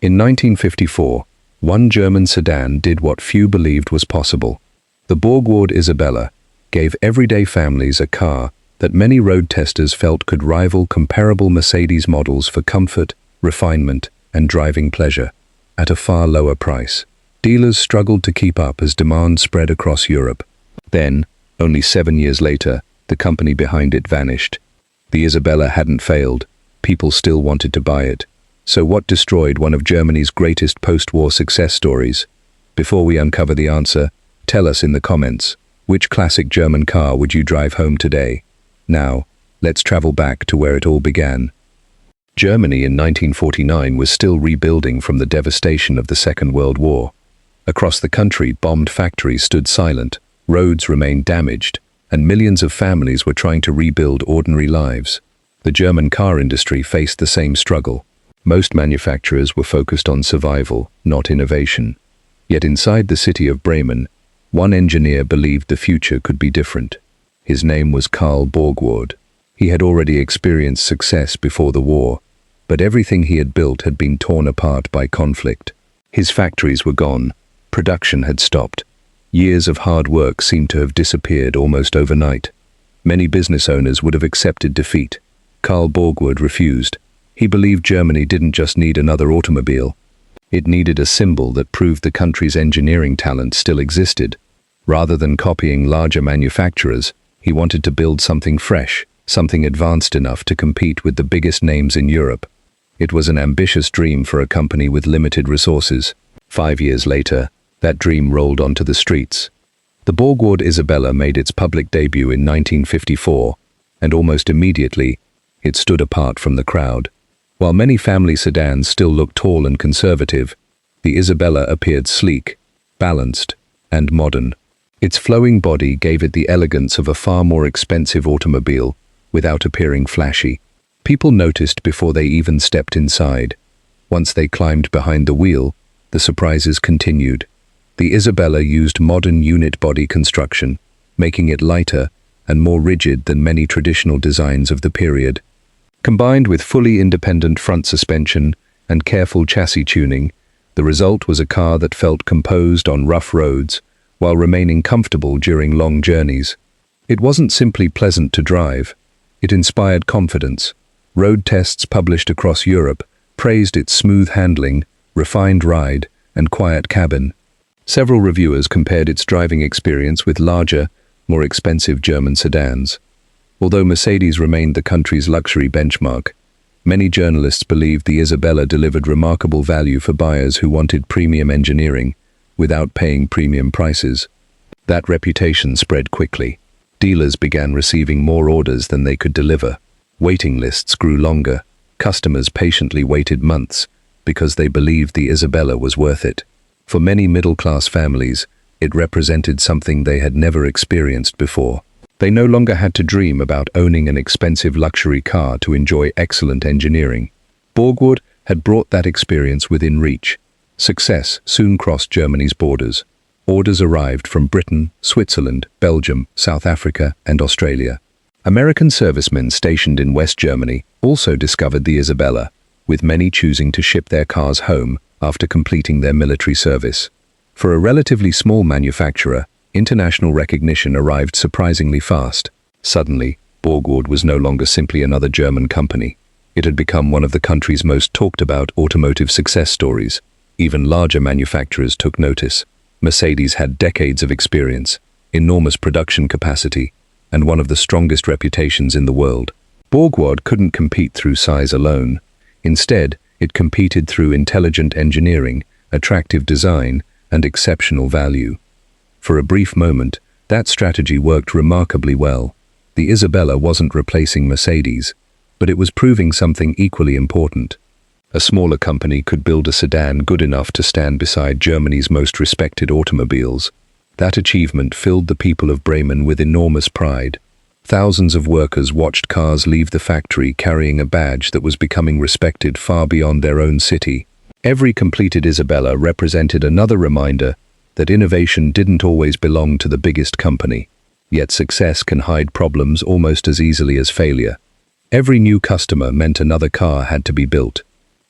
In 1954, one German sedan did what few believed was possible. The Borgward Isabella gave everyday families a car that many road testers felt could rival comparable Mercedes models for comfort, refinement, and driving pleasure, at a far lower price. Dealers struggled to keep up as demand spread across Europe. Then, only 7 years later, the company behind it vanished. The Isabella hadn't failed. People still wanted to buy it. So what destroyed one of Germany's greatest post-war success stories? Before we uncover the answer, tell us in the comments, which classic German car would you drive home today? Now, let's travel back to where it all began. Germany in 1949 was still rebuilding from the devastation of the Second World War. Across the country, bombed factories stood silent, roads remained damaged, and millions of families were trying to rebuild ordinary lives. The German car industry faced the same struggle. Most manufacturers were focused on survival, not innovation. Yet inside the city of Bremen, one engineer believed the future could be different. His name was Karl Borgward. He had already experienced success before the war, but everything he had built had been torn apart by conflict. His factories were gone. Production had stopped. Years of hard work seemed to have disappeared almost overnight. Many business owners would have accepted defeat. Karl Borgward refused. He believed Germany didn't just need another automobile. It needed a symbol that proved the country's engineering talent still existed. Rather than copying larger manufacturers, he wanted to build something fresh, something advanced enough to compete with the biggest names in Europe. It was an ambitious dream for a company with limited resources. 5 years later, that dream rolled onto the streets. The Borgward Isabella made its public debut in 1954, and almost immediately, it stood apart from the crowd. While many family sedans still looked tall and conservative, the Isabella appeared sleek, balanced, and modern. Its flowing body gave it the elegance of a far more expensive automobile, without appearing flashy. People noticed before they even stepped inside. Once they climbed behind the wheel, the surprises continued. The Isabella used modern unit body construction, making it lighter and more rigid than many traditional designs of the period. Combined with fully independent front suspension and careful chassis tuning, the result was a car that felt composed on rough roads while remaining comfortable during long journeys. It wasn't simply pleasant to drive. It inspired confidence. Road tests published across Europe praised its smooth handling, refined ride, and quiet cabin. Several reviewers compared its driving experience with larger, more expensive German sedans. Although Mercedes remained the country's luxury benchmark, many journalists believed the Isabella delivered remarkable value for buyers who wanted premium engineering without paying premium prices. That reputation spread quickly. Dealers began receiving more orders than they could deliver. Waiting lists grew longer. Customers patiently waited months because they believed the Isabella was worth it. For many middle-class families, it represented something they had never experienced before. They no longer had to dream about owning an expensive luxury car to enjoy excellent engineering. Borgward had brought that experience within reach. Success soon crossed Germany's borders. Orders arrived from Britain, Switzerland, Belgium, South Africa, and Australia. American servicemen stationed in West Germany also discovered the Isabella, with many choosing to ship their cars home after completing their military service. For a relatively small manufacturer, international recognition arrived surprisingly fast. Suddenly, Borgward was no longer simply another German company. It had become one of the country's most talked about automotive success stories. Even larger manufacturers took notice. Mercedes had decades of experience, enormous production capacity, and one of the strongest reputations in the world. Borgward couldn't compete through size alone. Instead, it competed through intelligent engineering, attractive design, and exceptional value. For a brief moment, that strategy worked remarkably well. The Isabella wasn't replacing Mercedes, but it was proving something equally important. A smaller company could build a sedan good enough to stand beside Germany's most respected automobiles. That achievement filled the people of Bremen with enormous pride. Thousands of workers watched cars leave the factory carrying a badge that was becoming respected far beyond their own city. Every completed Isabella represented another reminder that innovation didn't always belong to the biggest company. Yet success can hide problems almost as easily as failure. Every new customer meant another car had to be built.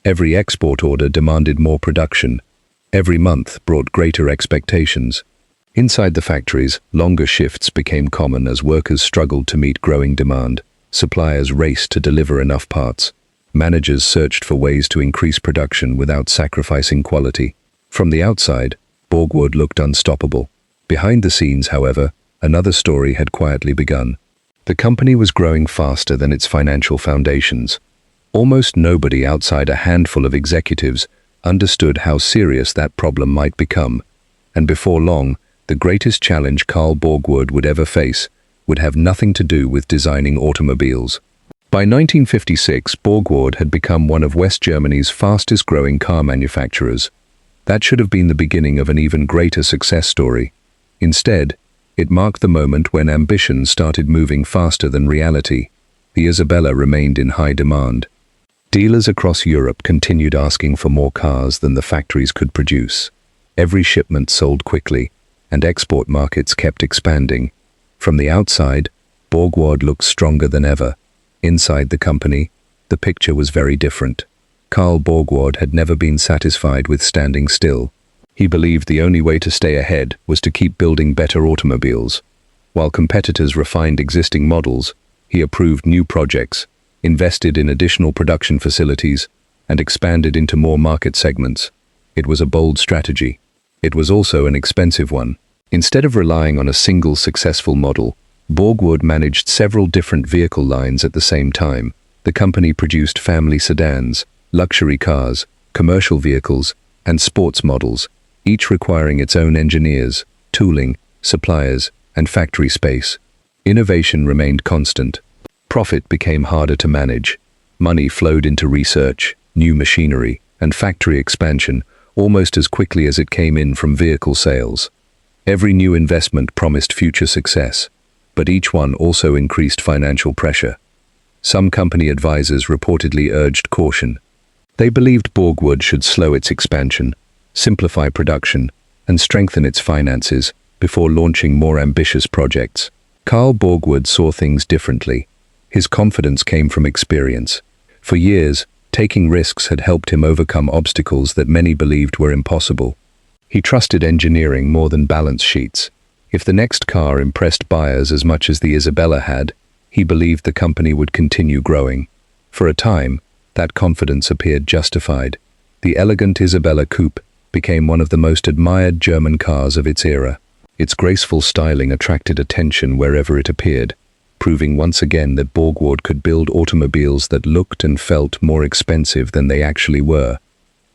Every export order demanded more production. Every month brought greater expectations. Inside the factories, longer shifts became common as workers struggled to meet growing demand. Suppliers raced to deliver enough parts. Managers searched for ways to increase production without sacrificing quality. From the outside, Borgward looked unstoppable. Behind the scenes, however, another story had quietly begun. The company was growing faster than its financial foundations. Almost nobody outside a handful of executives understood how serious that problem might become, and before long, the greatest challenge Carl Borgward would ever face would have nothing to do with designing automobiles. By 1956, Borgward had become one of West Germany's fastest-growing car manufacturers. That should have been the beginning of an even greater success story. Instead, it marked the moment when ambition started moving faster than reality. The Isabella remained in high demand. Dealers across Europe continued asking for more cars than the factories could produce. Every shipment sold quickly, and export markets kept expanding. From the outside, Borgward looked stronger than ever. Inside the company, the picture was very different. Carl Borgward had never been satisfied with standing still. He believed the only way to stay ahead was to keep building better automobiles. While competitors refined existing models, he approved new projects, invested in additional production facilities, and expanded into more market segments. It was a bold strategy. It was also an expensive one. Instead of relying on a single successful model, Borgward managed several different vehicle lines at the same time. The company produced family sedans, luxury cars, commercial vehicles, and sports models, each requiring its own engineers, tooling, suppliers, and factory space. Innovation remained constant. Profit became harder to manage. Money flowed into research, new machinery, and factory expansion almost as quickly as it came in from vehicle sales. Every new investment promised future success, but each one also increased financial pressure. Some company advisors reportedly urged caution. They believed Borgward should slow its expansion, simplify production, and strengthen its finances before launching more ambitious projects. Carl Borgward saw things differently. His confidence came from experience. For years, taking risks had helped him overcome obstacles that many believed were impossible. He trusted engineering more than balance sheets. If the next car impressed buyers as much as the Isabella had, he believed the company would continue growing. For a time, that confidence appeared justified. The elegant Isabella coupe became one of the most admired German cars of its era. Its graceful styling attracted attention wherever it appeared, proving once again that Borgward could build automobiles that looked and felt more expensive than they actually were.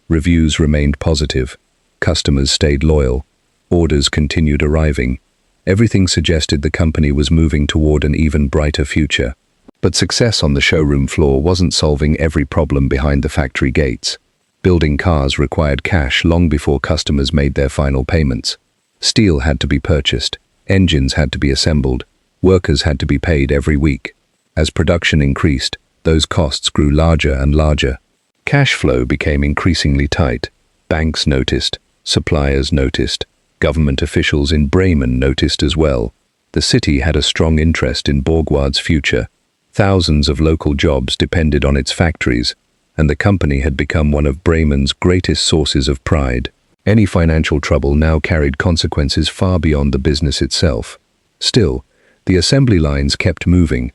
Reviews remained positive. Customers stayed loyal. Orders continued arriving. Everything suggested the company was moving toward an even brighter future. But success on the showroom floor wasn't solving every problem behind the factory gates. Building cars required cash long before customers made their final payments. Steel had to be purchased. Engines had to be assembled. Workers had to be paid every week. As production increased, those costs grew larger and larger. Cash flow became increasingly tight. Banks noticed. Suppliers noticed. Government officials in Bremen noticed as well. The city had a strong interest in Borgward's future. Thousands of local jobs depended on its factories, and the company had become one of Bremen's greatest sources of pride. Any financial trouble now carried consequences far beyond the business itself. Still, the assembly lines kept moving.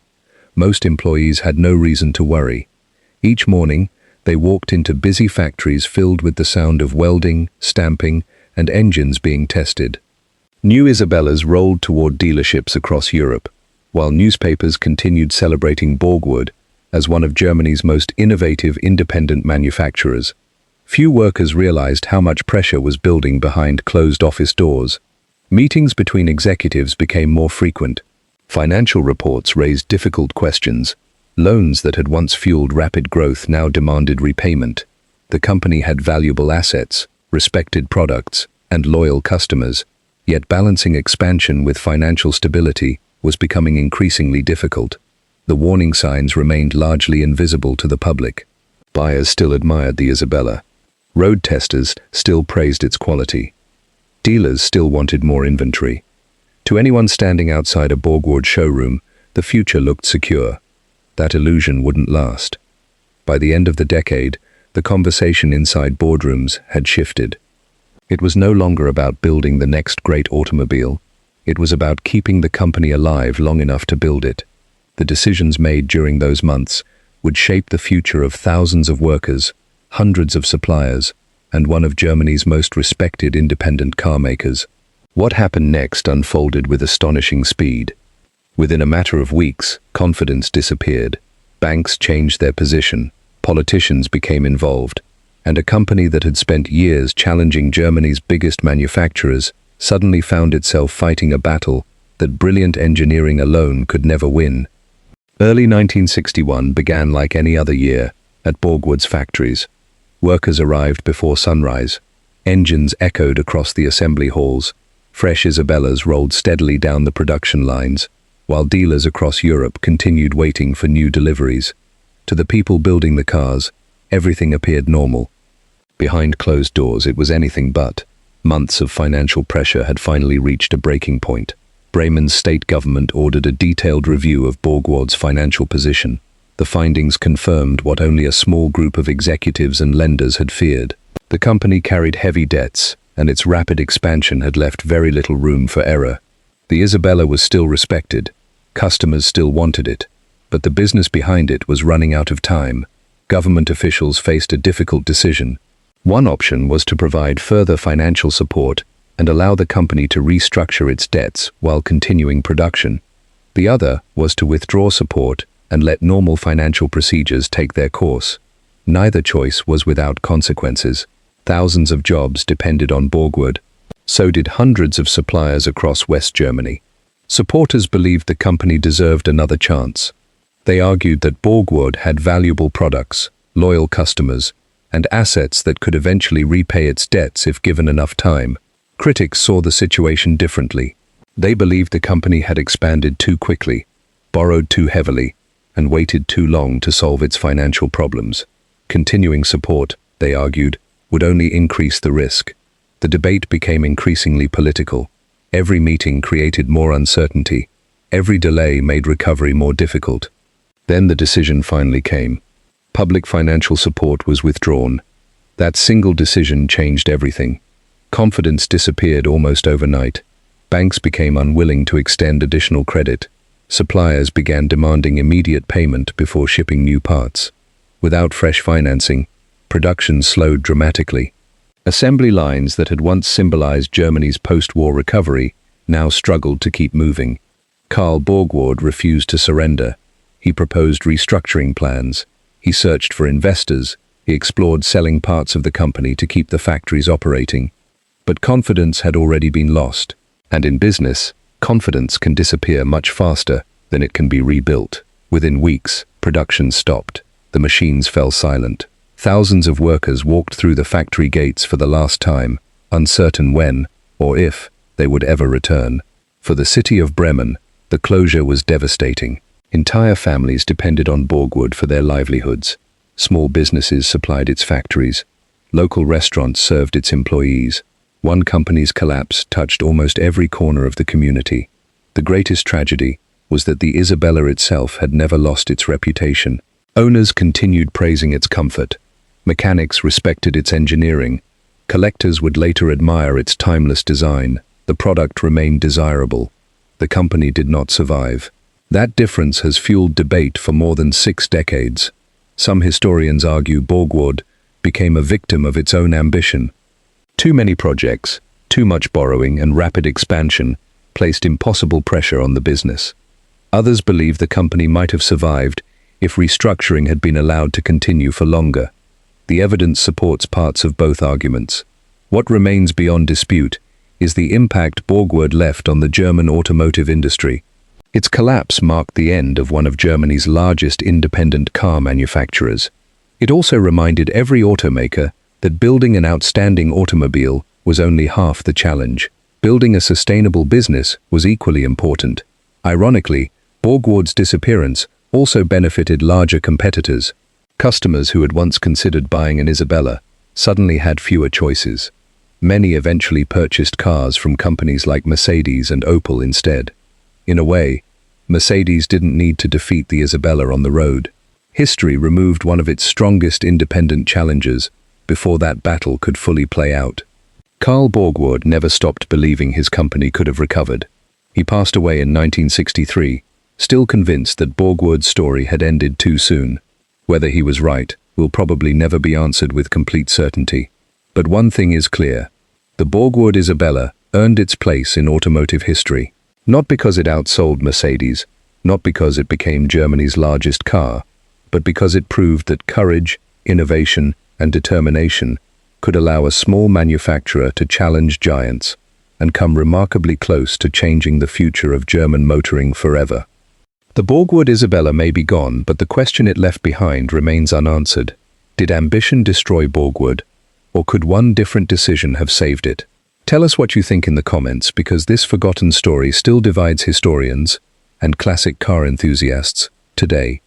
Most employees had no reason to worry. Each morning, they walked into busy factories filled with the sound of welding, stamping, and engines being tested. New Isabellas rolled toward dealerships across Europe, while newspapers continued celebrating Borgward as one of Germany's most innovative independent manufacturers. Few workers realized how much pressure was building behind closed office doors. Meetings between executives became more frequent. Financial reports raised difficult questions. Loans that had once fueled rapid growth now demanded repayment. The company had valuable assets, respected products, and loyal customers, yet balancing expansion with financial stability was becoming increasingly difficult. The warning signs remained largely invisible to the public. Buyers still admired the Isabella. Road testers still praised its quality. Dealers still wanted more inventory. To anyone standing outside a Borgward showroom, the future looked secure. That illusion wouldn't last. By the end of the decade, the conversation inside boardrooms had shifted. It was no longer about building the next great automobile. It was about keeping the company alive long enough to build it. The decisions made during those months would shape the future of thousands of workers, hundreds of suppliers, and one of Germany's most respected independent car makers. What happened next unfolded with astonishing speed. Within a matter of weeks, confidence disappeared. Banks changed their position, politicians became involved, and a company that had spent years challenging Germany's biggest manufacturers suddenly found itself fighting a battle that brilliant engineering alone could never win. Early 1961 began like any other year at Borgward's factories. Workers arrived before sunrise. Engines echoed across the assembly halls. Fresh Isabellas rolled steadily down the production lines, while dealers across Europe continued waiting for new deliveries. To the people building the cars, everything appeared normal. Behind closed doors, it was anything but. Months of financial pressure had finally reached a breaking point. Bremen's state government ordered a detailed review of Borgward's financial position. The findings confirmed what only a small group of executives and lenders had feared. The company carried heavy debts, and its rapid expansion had left very little room for error. The Isabella was still respected. Customers still wanted it. But the business behind it was running out of time. Government officials faced a difficult decision. One option was to provide further financial support and allow the company to restructure its debts while continuing production. The other was to withdraw support and let normal financial procedures take their course. Neither choice was without consequences. Thousands of jobs depended on Borgward. So did hundreds of suppliers across West Germany. Supporters believed the company deserved another chance. They argued that Borgward had valuable products, loyal customers, and assets that could eventually repay its debts if given enough time. Critics saw the situation differently. They believed the company had expanded too quickly, borrowed too heavily, and waited too long to solve its financial problems. Continuing support, they argued, would only increase the risk. The debate became increasingly political. Every meeting created more uncertainty. Every delay made recovery more difficult. Then the decision finally came. Public financial support was withdrawn. That single decision changed everything. Confidence disappeared almost overnight. Banks became unwilling to extend additional credit. Suppliers began demanding immediate payment before shipping new parts. Without fresh financing, production slowed dramatically. Assembly lines that had once symbolized Germany's post-war recovery now struggled to keep moving. Karl Borgward refused to surrender. He proposed restructuring plans. He searched for investors. He explored selling parts of the company to keep the factories operating. But confidence had already been lost. And in business, confidence can disappear much faster than it can be rebuilt. Within weeks, production stopped. The machines fell silent. Thousands of workers walked through the factory gates for the last time, uncertain when, or if, they would ever return. For the city of Bremen, the closure was devastating. Entire families depended on Borgward for their livelihoods. Small businesses supplied its factories. Local restaurants served its employees. One company's collapse touched almost every corner of the community. The greatest tragedy was that the Isabella itself had never lost its reputation. Owners continued praising its comfort. Mechanics respected its engineering. Collectors would later admire its timeless design. The product remained desirable. The company did not survive. That difference has fueled debate for more than 6 decades. Some historians argue Borgward became a victim of its own ambition. Too many projects, too much borrowing, and rapid expansion placed impossible pressure on the business. Others believe the company might have survived if restructuring had been allowed to continue for longer. The evidence supports parts of both arguments. What remains beyond dispute is the impact Borgward left on the German automotive industry. Its collapse marked the end of one of Germany's largest independent car manufacturers. It also reminded every automaker that building an outstanding automobile was only half the challenge. Building a sustainable business was equally important. Ironically, Borgward's disappearance also benefited larger competitors. Customers who had once considered buying an Isabella suddenly had fewer choices. Many eventually purchased cars from companies like Mercedes and Opel instead. In a way, Mercedes didn't need to defeat the Isabella on the road. History removed one of its strongest independent challengers before that battle could fully play out. Carl Borgward never stopped believing his company could have recovered. He passed away in 1963, still convinced that Borgward's story had ended too soon. Whether he was right will probably never be answered with complete certainty. But one thing is clear: the Borgward Isabella earned its place in automotive history, not because it outsold Mercedes, not because it became Germany's largest car, but because it proved that courage, innovation, and determination could allow a small manufacturer to challenge giants and come remarkably close to changing the future of German motoring forever. The Borgward Isabella may be gone, but the question it left behind remains unanswered. Did ambition destroy Borgward, or could one different decision have saved it? Tell us what you think in the comments, because this forgotten story still divides historians and classic car enthusiasts today.